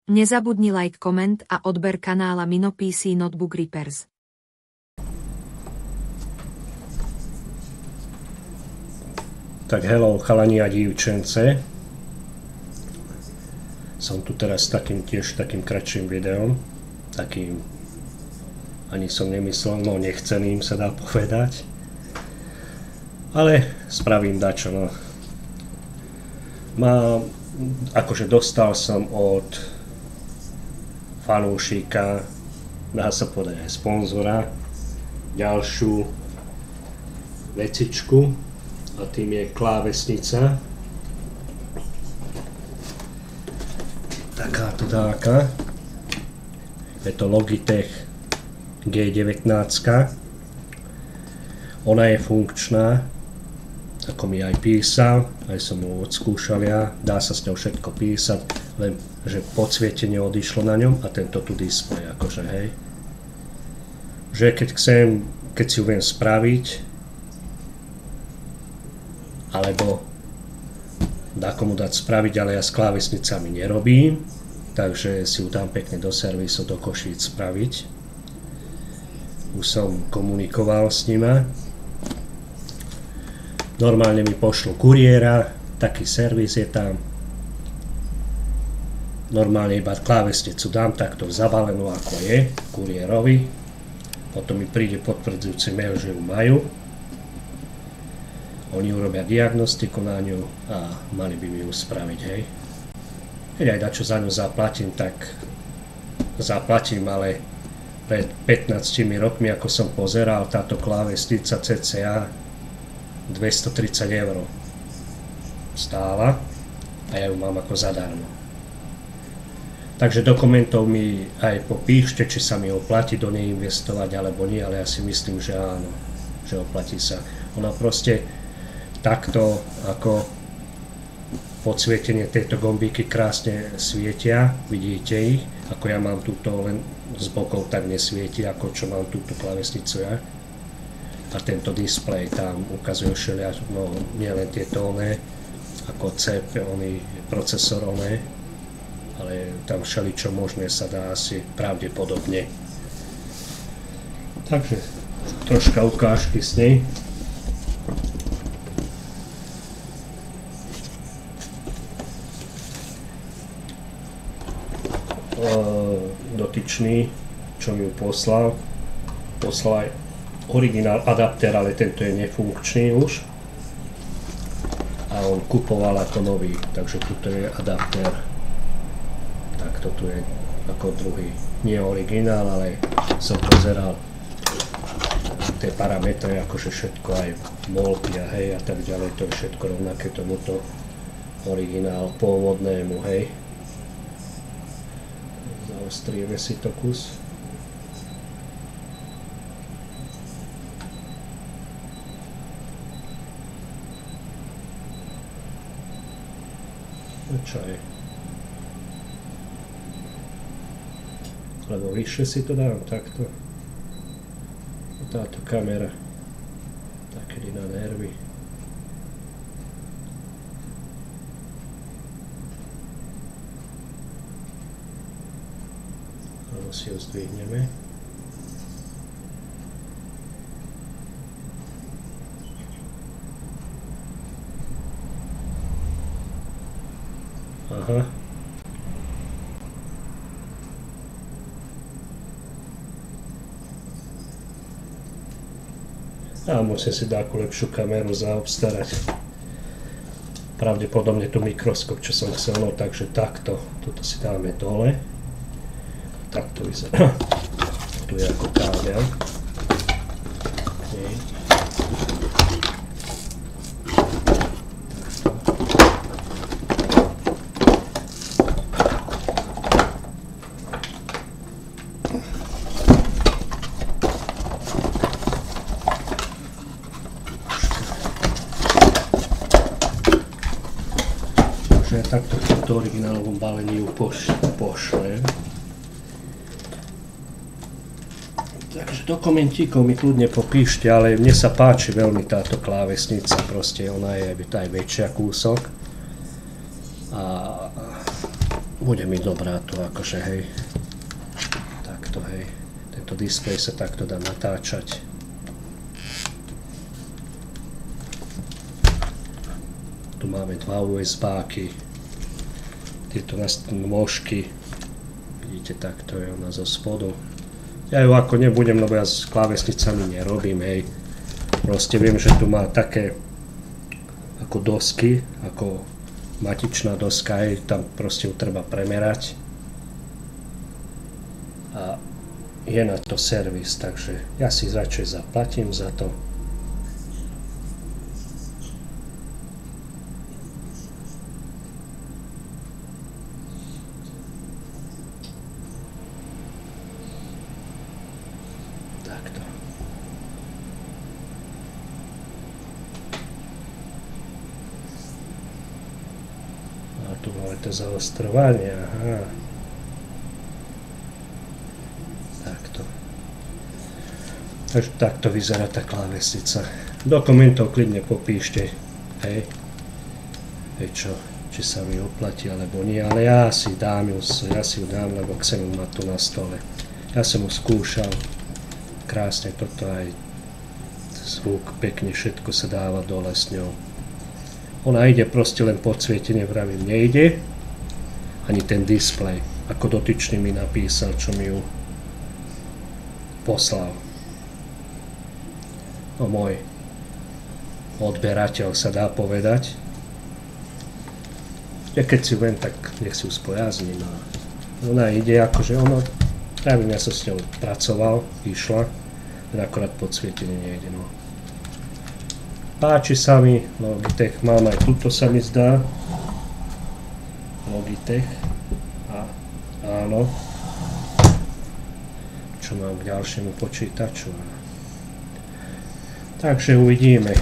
Nezabudni like, koment a odber kanála Mino PC Notebook Repairs. Tak hello chalani a dievčence. Som tu teraz s takým kratším videom. Takým ani som nemyslel, no nechceným sa dá povedať. Ale spravím dačo, no. Akože dostal som od fanúšika, dá sa povedať aj sponzora, ďalšiu vecičku a tým je klávesnica. Takáto dáka. Je to Logitech G19. Ona je funkčná, ako mi aj písal, aj som ju odskúšal ja, dá sa s ňou všetko písať, len že podsvietenie odišlo na ňom a tento tu displej, akože hej. Že keď si ju viem spraviť, alebo dá komu dať spraviť, ale ja s klávesnicami nerobím, takže si ju dám pekne do servisu, do Košíc spraviť. Už som komunikoval s nima. Normálne mi pošlu kuriéra, taký servis je tam. Normálne iba klávesnicu dám takto zabalenú ako je, kuriérovi. Potom mi príde potvrdzujúci mail, že ju majú. Oni urobia diagnostiku na ňu a mali by mi ju spraviť, hej. Keď aj dačo za ňu zaplatím, tak zaplatím, ale pred 15 rokmi, ako som pozeral, táto klávesnica cca 230 € stála a ja ju mám ako zadarmo. Takže do komentov mi aj popíšte, či sa mi oplatí do nej investovať alebo nie, ale ja si myslím, že áno, že oplatí sa. Ona proste takto ako podsvietenie tejto gombíky krásne svietia, vidíte ich, ako ja mám túto len z bokov tak nesvieti, ako čo mám túto klávesnicu ja. A tento displej tam ukazuje všelijač, no nielen tieto oné, ako CPU, procesor oné, ale tam všeličo možné sa dá asi pravdepodobne. Takže troška ukážky s nej. Dotyčný, čo mi ju poslal aj originál adaptér, ale tento je nefunkčný už a on kupoval ako nový, takže tuto je adaptér, takto tu je ako druhý, nie originál, ale som pozeral tie parametre, akože všetko aj molky a hej a tak ďalej, to je všetko rovnaké tomuto originál pôvodnému, hej. Zaostrieme si to kus. Čo je? Lebo vyššie si to dám takto. Táto kamera takedy na nervy. Alebo si ho zdvihneme. Aha. A musím si dáku lepšiu kameru zaobstarať. Pravdepodobne tu mikroskop, čo som chcel, no takže takto. Toto si dáme dole. Takto vyzerá. Tu je ako kábel. Ja takto v tomto originálovom balení ju pošlem. Takže do komentíkov mi kľudne popíšte, ale mne sa páči veľmi táto klávesnica, proste ona je aj väčšia kúsok. A bude mi dobrá tu akože hej. Takto hej. Tento displej sa takto dá natáčať. Tu máme dva USB-ky. Tieto nôžky. Vidíte, takto je ona zo spodu. Ja ju ako nebudem, lebo ja s klávesnicami nerobím, hej. Proste viem, že tu má také ako dosky, ako matičná doska, hej. Tam proste ju treba premerať. A je na to servis, takže ja si radšej zaplatím za to. Takto. A tu máme to zaostrovanie, aha. Takže takto vyzerá tá klávesnica. Do komentov klidne popíšte, hej, čo, či sa mi oplatí alebo nie, ale ja si ju dám, lebo chcem ju mať tu na stole. Ja som ju skúšal, krásne toto aj zvuk, pekne všetko sa dáva dole s ňou. Ona ide proste len podsvietenie, vravím, nejde, ani ten displej, ako dotyčný mi napísal, čo mi ju poslal. No môj odberateľ sa dá povedať. Ja keď si viem, tak nech si ju spojazním. Ona ide akože ja som s ňou pracoval, išla, len akorát podsvietenie nejde. No. Páči sa mi, Logitech mám aj tuto sa mi zdá. Logitech. A áno. Čo mám k ďalšiemu počítaču. Takže uvidíme,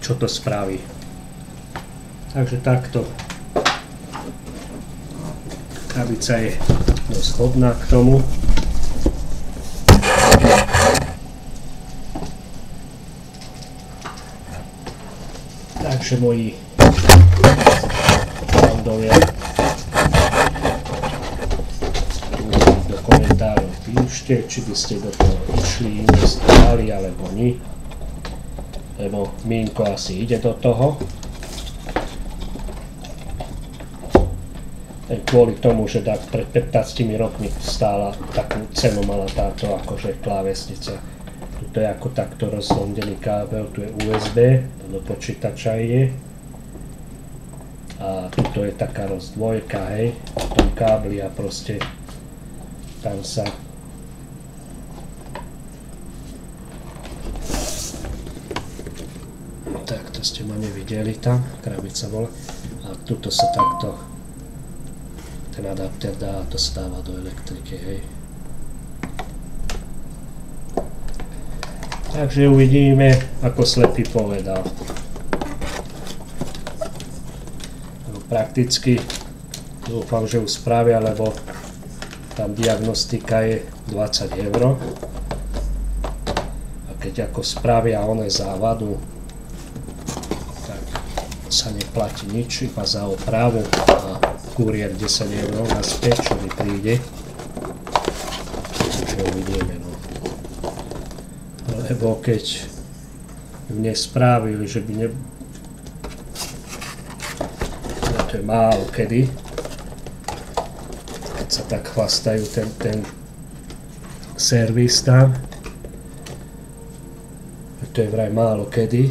čo to spraví. Takže takto. Krabica je dosť hodná k tomu. Takže moji bandovia, do komentárov píšte, či by ste do toho išli, investovali alebo nie. Lebo Minko asi ide do toho. Kvôli tomu, že pred 15 rokmi stála, takú cenu mala táto akože klávesnica. Tuto je ako takto rozhondený kábel, tu je USB, do počítača ide. A tuto je taká rozdvojka, hej, v tom kábli a proste tam sa takto ste ma nevideli tam, krabica bola. A tuto sa takto ten adapter dá, to sa dáva do elektriky, hej. Takže uvidíme, ako slepý povedal. Prakticky dúfam, že ju spravia, lebo tam diagnostika je 20 €. A keď ako spravia one závadu, tak sa neplatí nič, iba za opravu a kuriér 10 € naspäť, čo mi príde. Takže uvidíme, no. Lebo keď ju nespravili, že by to je málo kedy, keď sa tak chlastajú ten servis tam, to je vraj málo kedy,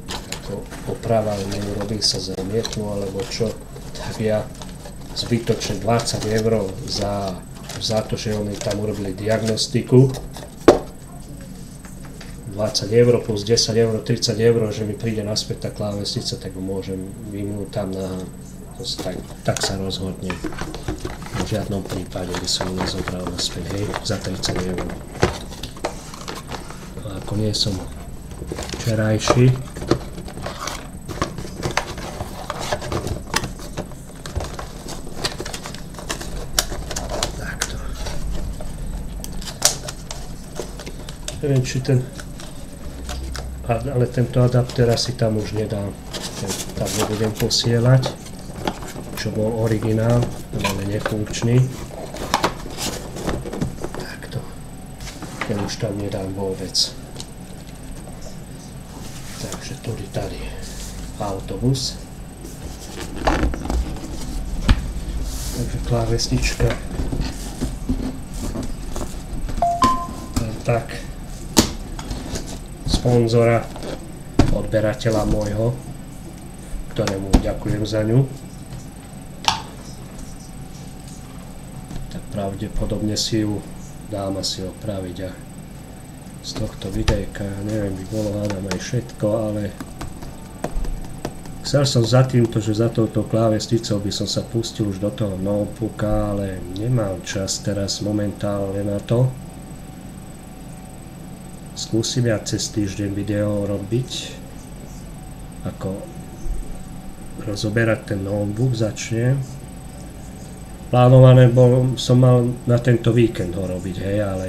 ako oprava neurobí sa zamietnú alebo čo, tak ja zbytočne 20 € za to, že oni tam urobili diagnostiku, 20 € plus 10 €, 30 €, že mi príde naspäť tá klávesnica, tak ju môžem vyminúť tam na... Tak sa rozhodne. V žiadnom prípade by som ju nezobral naspäť, hej, za 30 €. A ako nie som včerajší, takto. Neviem, či ale tento adapter asi tam už nedám, tam nebudem posielať. čo bol originál, ale nefunkčný. Takto. Ten už tam nedám vôbec. Takže tady autobus. Takže klávesnička. Tak. Sponzora, odberateľa môjho, ktorému ďakujem za ňu. Tak pravdepodobne si ju dám asi opraviť a z tohto videjka, neviem, by bolo hádam aj všetko, ale chcel som za týmto, že za touto klávesnicou by som sa pustil už do toho notebooka, ale nemám čas teraz momentálne na to. Skúsim ja cez týždeň video robiť, ako rozoberať ten notebook začnem. Plánované som mal na tento víkend ho robiť, hej, ale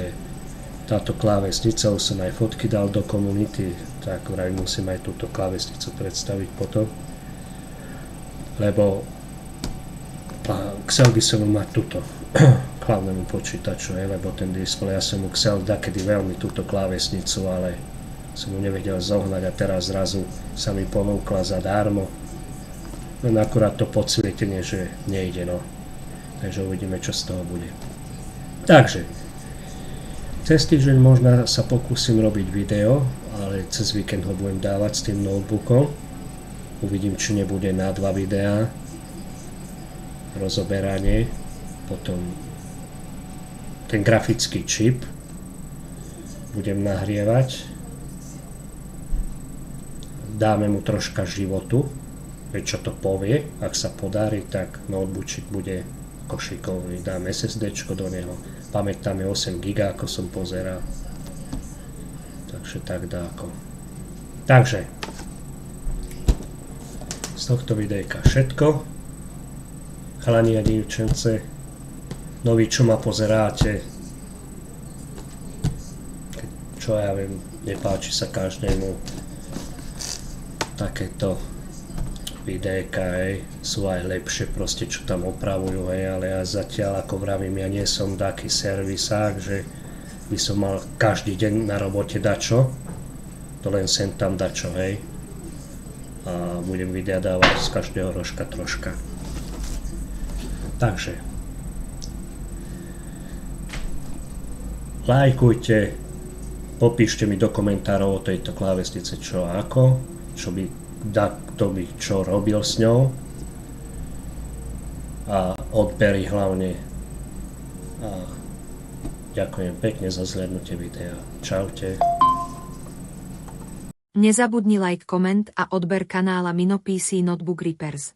táto klávesnica, už som aj fotky dal do komunity, tak vraj musím aj túto klávesnicu predstaviť potom. Lebo chcel by som mať túto k hlavnému počítaču, lebo ten displej, ja som mu chcel dakedy veľmi túto klávesnicu, ale som mu nevedel zohnať a teraz zrazu sa mi ponúkla zadarmo. Len akurát to podsvietenie, že nejde, no. Takže uvidíme, čo z toho bude. Takže, cez týždeň možno sa pokúsim robiť video, ale cez víkend ho budem dávať s tým notebookom. Uvidím, či nebude na 2 videá. Rozoberanie, potom ten grafický čip budem nahrievať, dáme mu troška životu, veď čo to povie, ak sa podarí, tak notebookčik bude košikový, dáme SSDčko do neho, pamätáme 8 GB, ako som pozeral, takže tak dáko. Takže z tohto videjka všetko, chalani a dievčence, noví, čo ma pozeráte, čo ja viem, nepáči sa každému takéto videjka, hej, sú aj lepšie proste, čo tam opravujú, hej, ale ja zatiaľ, ako vravím, ja nie som taký servisák, že by som mal každý deň na robote dačo, to len sem tam dačo, hej, a budem videa dávať z každého rožka troška. Takže lajkujte, popíšte mi do komentárov o tejto klávesnice čo ako, kto by čo robil s ňou a odbery hlavne. A ďakujem pekne za zhlédnutie videa. Čaute. Nezabudni like, koment a odber kanála MinoPC Notebook Repairs.